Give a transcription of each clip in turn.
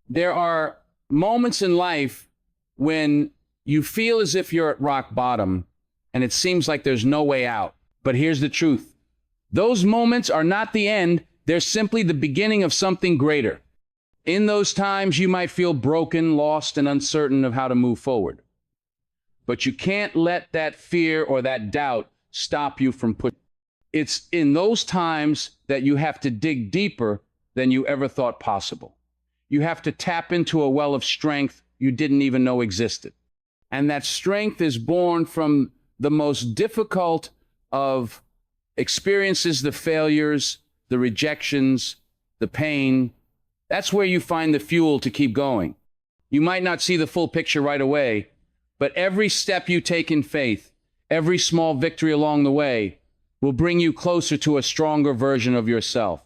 There are moments in life when you feel as if you're at rock bottom and it seems like there's no way out. But here's the truth. Those moments are not the end. They're simply the beginning of something greater. In those times, you might feel broken, lost, and uncertain of how to move forward. But you can't let that fear or that doubt stop you from pushing. It's in those times that you have to dig deeper than you ever thought possible. You have to tap into a well of strength you didn't even know existed. And that strength is born from the most difficult of experiences, the failures, the rejections, the pain. That's where you find the fuel to keep going. You might not see the full picture right away, but every step you take in faith, every small victory along the way, will bring you closer to a stronger version of yourself.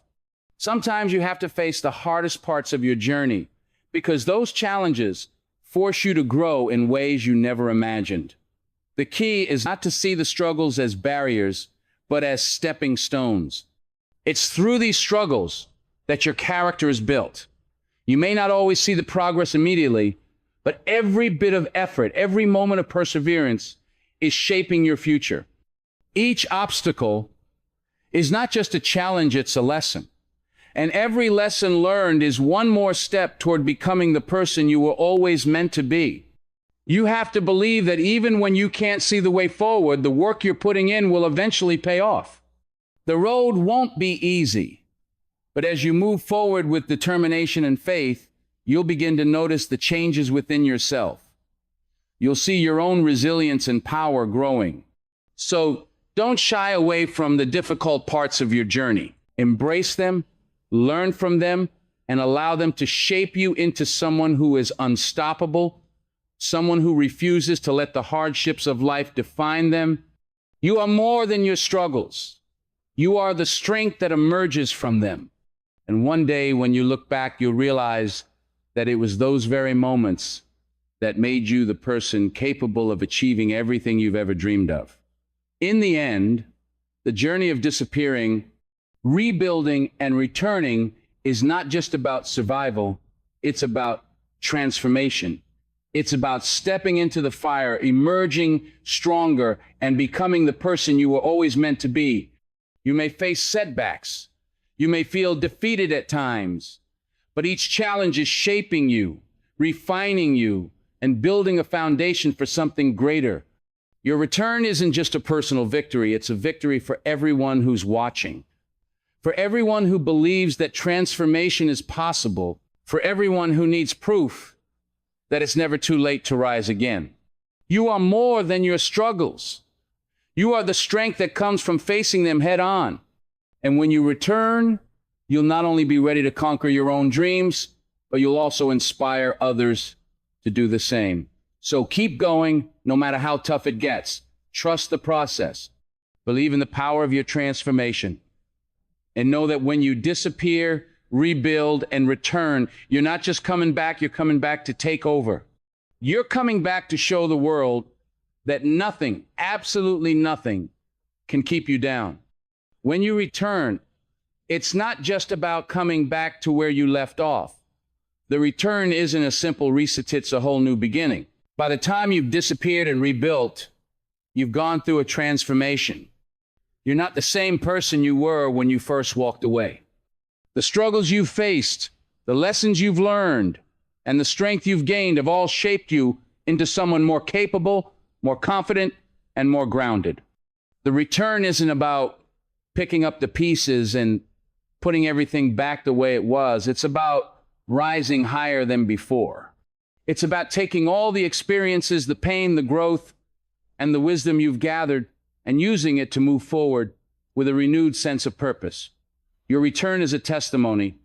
Sometimes you have to face the hardest parts of your journey because those challenges force you to grow in ways you never imagined. The key is not to see the struggles as barriers, but as stepping stones. It's through these struggles that your character is built. You may not always see the progress immediately, but every bit of effort, every moment of perseverance is shaping your future. Each obstacle is not just a challenge, it's a lesson. And every lesson learned is one more step toward becoming the person you were always meant to be. You have to believe that even when you can't see the way forward, the work you're putting in will eventually pay off. The road won't be easy, but as you move forward with determination and faith, you'll begin to notice the changes within yourself. You'll see your own resilience and power growing. So don't shy away from the difficult parts of your journey. Embrace them, learn from them, and allow them to shape you into someone who is unstoppable, someone who refuses to let the hardships of life define them. You are more than your struggles. You are the strength that emerges from them. And one day when you look back, you'll realize that it was those very moments that made you the person capable of achieving everything you've ever dreamed of. In the end, the journey of disappearing, rebuilding, and returning is not just about survival, it's about transformation. It's about stepping into the fire, emerging stronger, and becoming the person you were always meant to be. You may face setbacks. You may feel defeated at times, but each challenge is shaping you, refining you, and building a foundation for something greater. Your return isn't just a personal victory, it's a victory for everyone who's watching. For everyone who believes that transformation is possible, for everyone who needs proof that it's never too late to rise again. You are more than your struggles. You are the strength that comes from facing them head on. And when you return, you'll not only be ready to conquer your own dreams, but you'll also inspire others to do the same. So keep going, no matter how tough it gets. Trust the process. Believe in the power of your transformation. And know that when you disappear, rebuild, and return, you're not just coming back, you're coming back to take over. You're coming back to show the world that nothing, absolutely nothing, can keep you down. When you return, it's not just about coming back to where you left off. The return isn't a simple reset, it's a whole new beginning. By the time you've disappeared and rebuilt, you've gone through a transformation. You're not the same person you were when you first walked away. The struggles you've faced, the lessons you've learned, and the strength you've gained have all shaped you into someone more capable, more confident, and more grounded. The return isn't about picking up the pieces and putting everything back the way it was. It's about rising higher than before. It's about taking all the experiences, the pain, the growth, and the wisdom you've gathered and using it to move forward with a renewed sense of purpose. Your return is a testimony.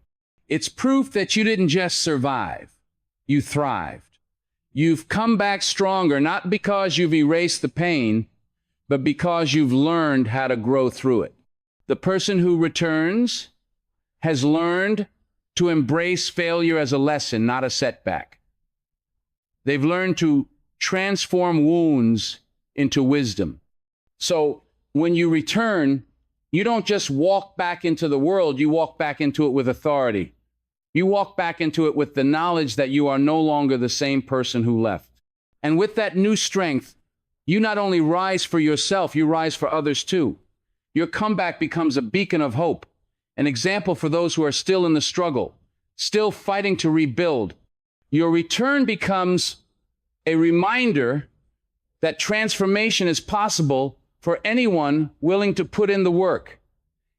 It's proof that you didn't just survive, you thrived. You've come back stronger, not because you've erased the pain, but because you've learned how to grow through it. The person who returns has learned to embrace failure as a lesson, not a setback. They've learned to transform wounds into wisdom. So when you return, you don't just walk back into the world, you walk back into it with authority. You walk back into it with the knowledge that you are no longer the same person who left. And with that new strength, you not only rise for yourself, you rise for others too. Your comeback becomes a beacon of hope, an example for those who are still in the struggle, still fighting to rebuild. Your return becomes a reminder that transformation is possible for anyone willing to put in the work.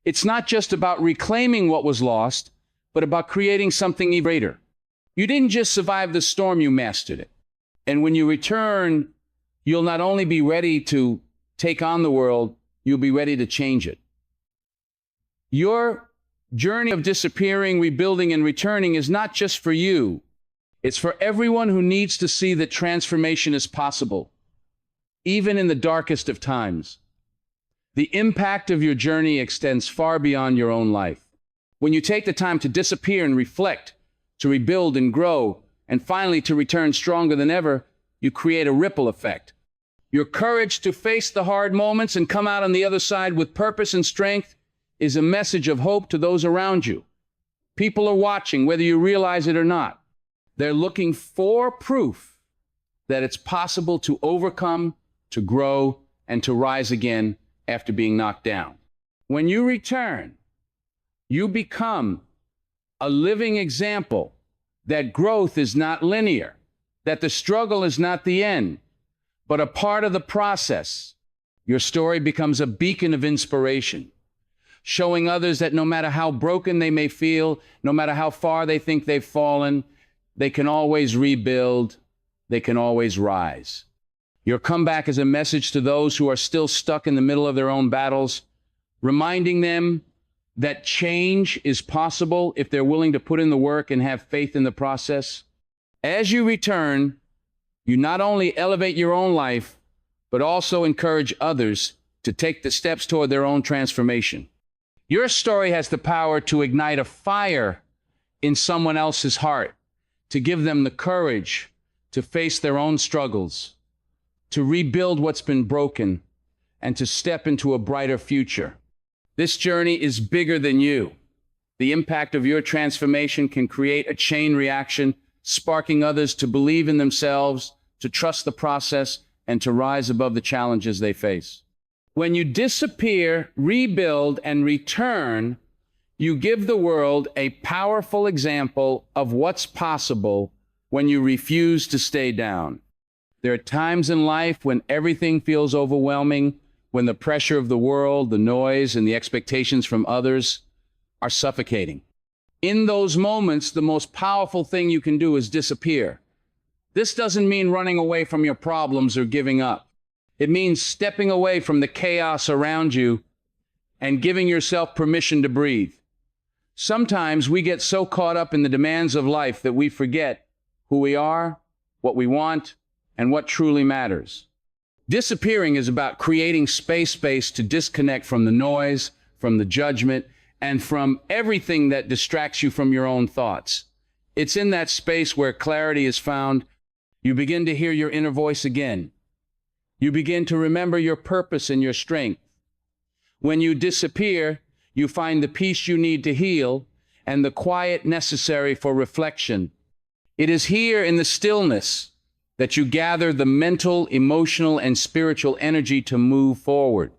It's not just about reclaiming what was lost, but about creating something even greater. You didn't just survive the storm, you mastered it. And when you return, you'll not only be ready to take on the world, you'll be ready to change it. Your journey of disappearing, rebuilding, and returning is not just for you. It's for everyone who needs to see that transformation is possible, even in the darkest of times. The impact of your journey extends far beyond your own life. When you take the time to disappear and reflect, to rebuild and grow, and finally to return stronger than ever, you create a ripple effect. Your courage to face the hard moments and come out on the other side with purpose and strength is a message of hope to those around you. People are watching, whether you realize it or not. They're looking for proof that it's possible to overcome, to grow, and to rise again after being knocked down. When you return, you become a living example that growth is not linear, that the struggle is not the end, but a part of the process. Your story becomes a beacon of inspiration, showing others that no matter how broken they may feel, no matter how far they think they've fallen, they can always rebuild, they can always rise. Your comeback is a message to those who are still stuck in the middle of their own battles, reminding them that change is possible if they're willing to put in the work and have faith in the process. As you return, you not only elevate your own life, but also encourage others to take the steps toward their own transformation. Your story has the power to ignite a fire in someone else's heart, to give them the courage to face their own struggles, to rebuild what's been broken, and to step into a brighter future. This journey is bigger than you. The impact of your transformation can create a chain reaction, sparking others to believe in themselves, to trust the process, and to rise above the challenges they face. When you disappear, rebuild, and return, you give the world a powerful example of what's possible when you refuse to stay down. There are times in life when everything feels overwhelming, when the pressure of the world, the noise, and the expectations from others are suffocating. In those moments, the most powerful thing you can do is disappear. This doesn't mean running away from your problems or giving up. It means stepping away from the chaos around you and giving yourself permission to breathe. Sometimes we get so caught up in the demands of life that we forget who we are, what we want, and what truly matters. Disappearing is about creating space to disconnect from the noise, from the judgment, and from everything that distracts you from your own thoughts. It's in that space where clarity is found. You begin to hear your inner voice again. You begin to remember your purpose and your strength. When you disappear, you find the peace you need to heal and the quiet necessary for reflection. It is here in the stillness that you gather the mental, emotional, and spiritual energy to move forward.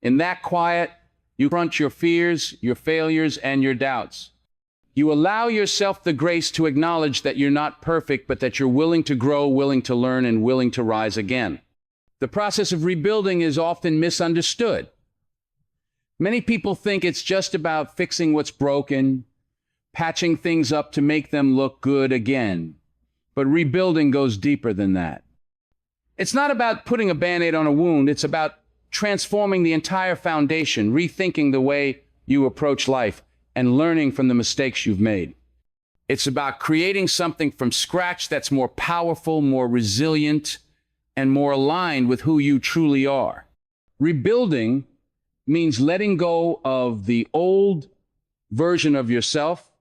In that quiet, you confront your fears, your failures, and your doubts. You allow yourself the grace to acknowledge that you're not perfect, but that you're willing to grow, willing to learn, and willing to rise again. The process of rebuilding is often misunderstood. Many people think it's just about fixing what's broken, patching things up to make them look good again. But rebuilding goes deeper than that. It's not about putting a Band-Aid on a wound. It's about transforming the entire foundation, rethinking the way you approach life, and learning from the mistakes you've made. It's about creating something from scratch that's more powerful, more resilient, and more aligned with who you truly are. Rebuilding means letting go of the old version of yourself,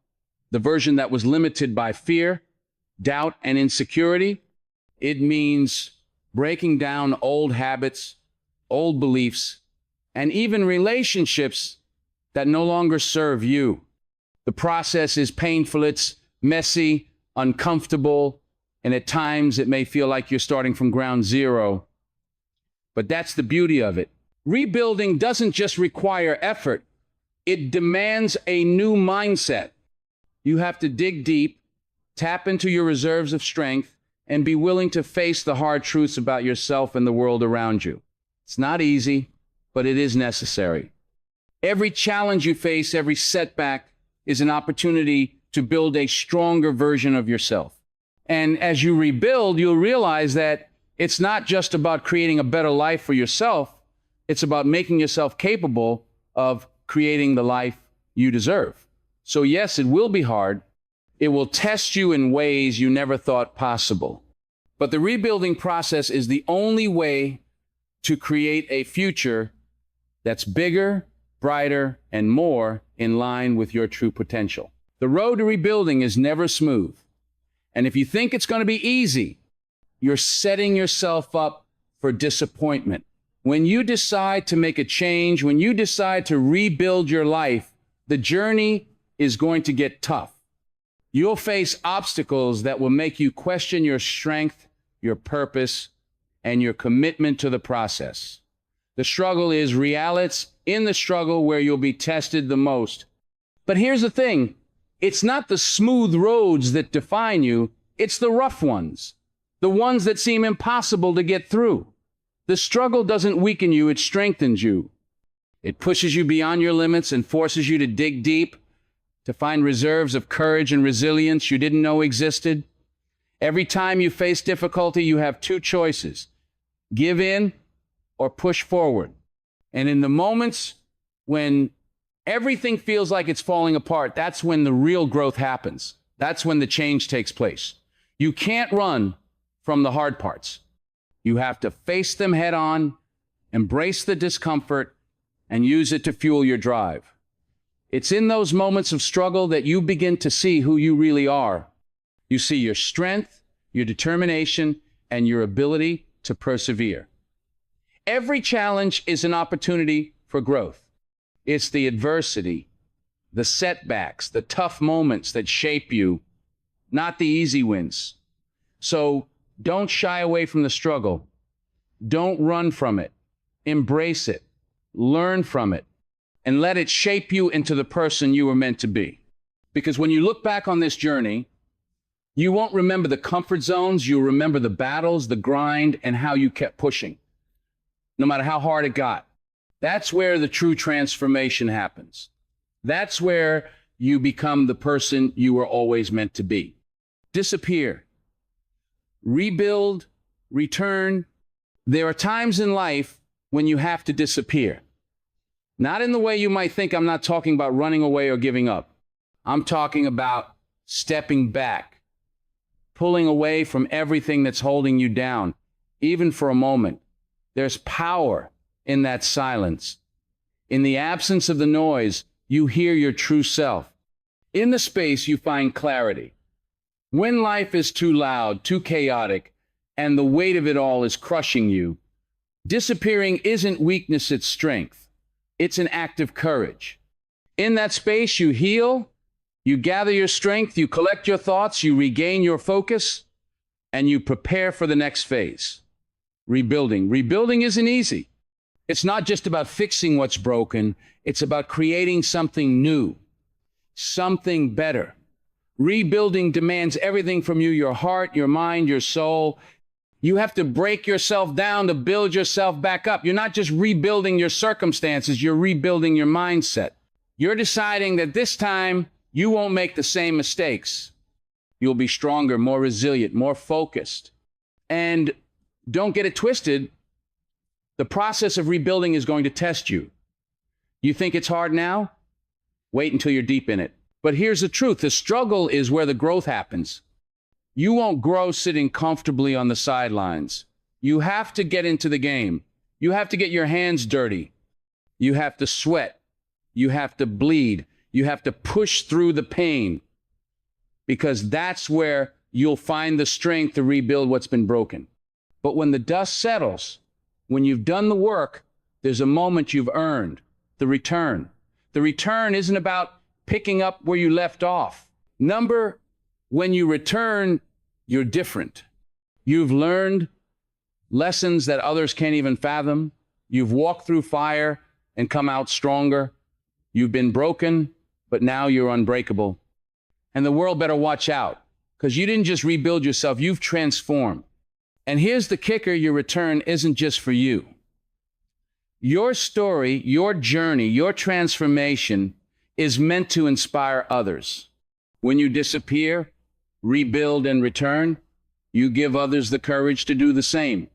the version that was limited by fear, doubt, and insecurity. It means breaking down old habits, old beliefs, and even relationships that no longer serve you. The process is painful, it's messy, uncomfortable, and at times it may feel like you're starting from ground zero. But that's the beauty of it. Rebuilding doesn't just require effort, it demands a new mindset. You have to dig deep, tap into your reserves of strength, and be willing to face the hard truths about yourself and the world around you. It's not easy, but it is necessary. Every challenge you face, every setback, is an opportunity to build a stronger version of yourself. And as you rebuild, you'll realize that it's not just about creating a better life for yourself, it's about making yourself capable of creating the life you deserve. So yes, it will be hard. It will test you in ways you never thought possible. But the rebuilding process is the only way to create a future that's bigger, brighter, and more in line with your true potential. The road to rebuilding is never smooth. And if you think it's going to be easy, you're setting yourself up for disappointment. When you decide to make a change, when you decide to rebuild your life, the journey is going to get tough. You'll face obstacles that will make you question your strength, your purpose, and your commitment to the process. The struggle is real. It's in the struggle where you'll be tested the most. But here's the thing. It's not the smooth roads that define you. It's the rough ones, the ones that seem impossible to get through. The struggle doesn't weaken you. It strengthens you. It pushes you beyond your limits and forces you to dig deep, to find reserves of courage and resilience you didn't know existed. Every time you face difficulty, you have two choices: give in or push forward. And in the moments when everything feels like it's falling apart, that's when the real growth happens. That's when the change takes place. You can't run from the hard parts. You have to face them head on, embrace the discomfort, and use it to fuel your drive. It's in those moments of struggle that you begin to see who you really are. You see your strength, your determination, and your ability to persevere. Every challenge is an opportunity for growth. It's the adversity, the setbacks, the tough moments that shape you, not the easy wins. So don't shy away from the struggle. Don't run from it. Embrace it. Learn from it. And let it shape you into the person you were meant to be. Because when you look back on this journey, you won't remember the comfort zones. You'll remember the battles, the grind, and how you kept pushing, no matter how hard it got. That's where the true transformation happens. That's where you become the person you were always meant to be. Disappear. Rebuild. Return. There are times in life when you have to disappear. Not in the way you might think. I'm not talking about running away or giving up. I'm talking about stepping back, pulling away from everything that's holding you down, even for a moment. There's power in that silence. In the absence of the noise, you hear your true self. In the space, you find clarity. When life is too loud, too chaotic, and the weight of it all is crushing you, disappearing isn't weakness, it's strength. It's an act of courage. In that space, you heal, you gather your strength, you collect your thoughts, you regain your focus, and you prepare for the next phase. Rebuilding. Rebuilding isn't easy. It's not just about fixing what's broken. It's about creating something new, something better. Rebuilding demands everything from you: your heart, your mind, your soul. You have to break yourself down to build yourself back up. You're not just rebuilding your circumstances, you're rebuilding your mindset. You're deciding that this time you won't make the same mistakes. You'll be stronger, more resilient, more focused. And don't get it twisted. The process of rebuilding is going to test you. You think it's hard now? Wait until you're deep in it. But here's the truth. The struggle is where the growth happens. You won't grow sitting comfortably on the sidelines. You have to get into the game. You have to get your hands dirty. You have to sweat. You have to bleed. You have to push through the pain, because that's where you'll find the strength to rebuild what's been broken. But when the dust settles, when you've done the work, there's a moment you've earned: the return. The return isn't about picking up where you left off. Number, when you return, you're different. You've learned lessons that others can't even fathom. You've walked through fire and come out stronger. You've been broken, but now you're unbreakable. And the world better watch out, because you didn't just rebuild yourself, you've transformed. And here's the kicker, your return isn't just for you. Your story, your journey, your transformation is meant to inspire others. When you disappear, rebuild, and return, you give others the courage to do the same.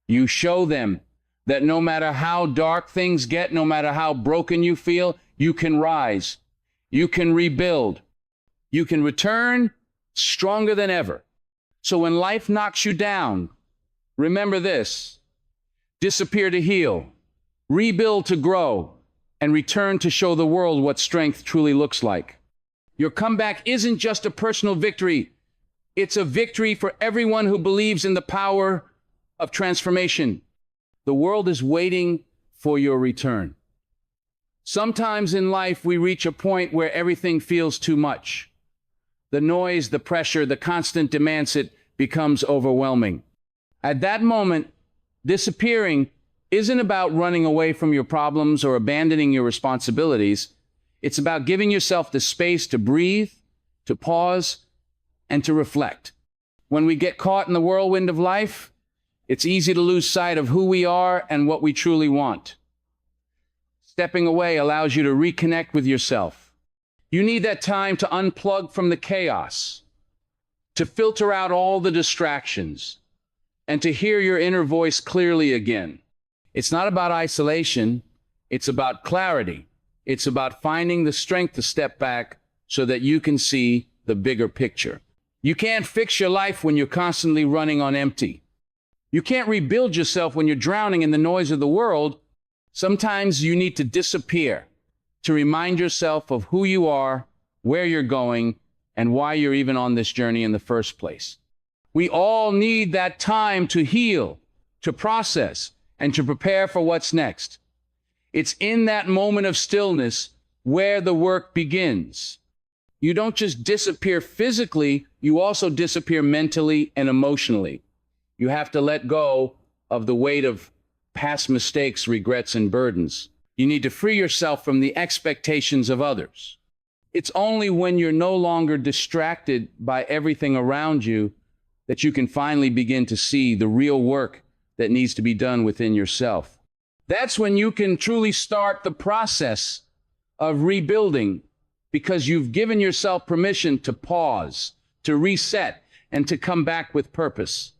You show them that no matter how dark things get, no matter how broken you feel, you can rise, you can rebuild, you can return stronger than ever. So when life knocks you down, remember this: disappear to heal, rebuild to grow, and return to show the world what strength truly looks like. Your comeback isn't just a personal victory. It's a victory for everyone who believes in the power of transformation. The world is waiting for your return. Sometimes in life, we reach a point where everything feels too much. The noise, the pressure, the constant demands, it becomes overwhelming. At that moment, disappearing isn't about running away from your problems or abandoning your responsibilities. It's about giving yourself the space to breathe, to pause, and to reflect. When we get caught in the whirlwind of life, it's easy to lose sight of who we are and what we truly want. Stepping away allows you to reconnect with yourself. You need that time to unplug from the chaos, to filter out all the distractions, and to hear your inner voice clearly again. It's not about isolation, it's about clarity. It's about finding the strength to step back so that you can see the bigger picture. You can't fix your life when you're constantly running on empty. You can't rebuild yourself when you're drowning in the noise of the world. Sometimes you need to disappear to remind yourself of who you are, where you're going, and why you're even on this journey in the first place. We all need that time to heal, to process, and to prepare for what's next. It's in that moment of stillness where the work begins. You don't just disappear physically, you also disappear mentally and emotionally. You have to let go of the weight of past mistakes, regrets, and burdens. You need to free yourself from the expectations of others. It's only when you're no longer distracted by everything around you that you can finally begin to see the real work that needs to be done within yourself. That's when you can truly start the process of rebuilding, because you've given yourself permission to pause, to reset, and to come back with purpose.